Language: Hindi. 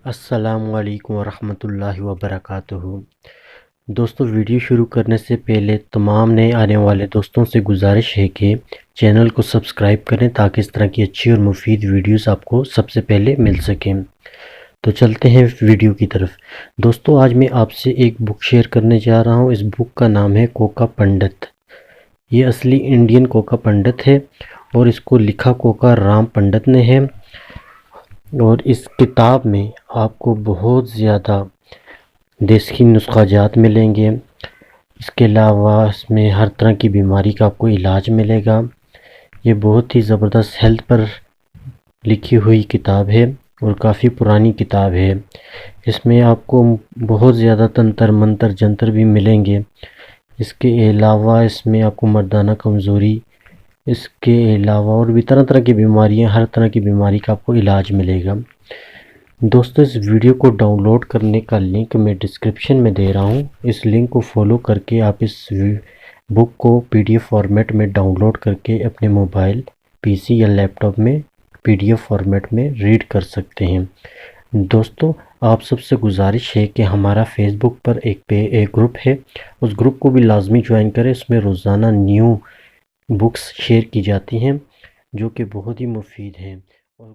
अस्सलामुअलैकुम वरहमतुल्लाहि वबरकातुहू। दोस्तों, वीडियो शुरू करने से पहले तमाम नए आने वाले दोस्तों से गुजारिश है कि चैनल को सब्सक्राइब करें ताकि इस तरह की अच्छी और मुफीद वीडियोस आपको सबसे पहले मिल सकें। तो चलते हैं वीडियो की तरफ। दोस्तों, आज मैं आपसे एक बुक शेयर करने जा रहा हूँ। इस बुक का नाम है कोका पंडित। ये असली इंडियन कोका पंडित है और इसको लिखा कोका राम पंडित ने है। और इस किताब में आपको बहुत ज़्यादा देसी नुस्ख़ाजात मिलेंगे। इसके अलावा इसमें हर तरह की बीमारी का आपको इलाज मिलेगा। ये बहुत ही ज़बरदस्त हेल्थ पर लिखी हुई किताब है और काफ़ी पुरानी किताब है। इसमें आपको बहुत ज़्यादा तंत्र मंत्र जंतर भी मिलेंगे। इसके अलावा इसमें आपको मर्दाना कमज़ोरी, इसके अलावा और भी तरह तरह की बीमारियां, हर तरह की बीमारी का आपको इलाज मिलेगा। दोस्तों, इस वीडियो को डाउनलोड करने का लिंक मैं डिस्क्रिप्शन में दे रहा हूँ। इस लिंक को फॉलो करके आप इस बुक को पीडीएफ फॉर्मेट में डाउनलोड करके अपने मोबाइल, पीसी या लैपटॉप में पीडीएफ फॉर्मेट में रीड कर सकते हैं। दोस्तों, आप सबसे गुजारिश है कि हमारा फेसबुक पर एक ग्रुप है, उस ग्रुप को भी लाजमी ज्वाइन करें। उसमें रोज़ाना न्यू बुक्स शेयर की जाती हैं जो कि बहुत ही मुफीद हैं। और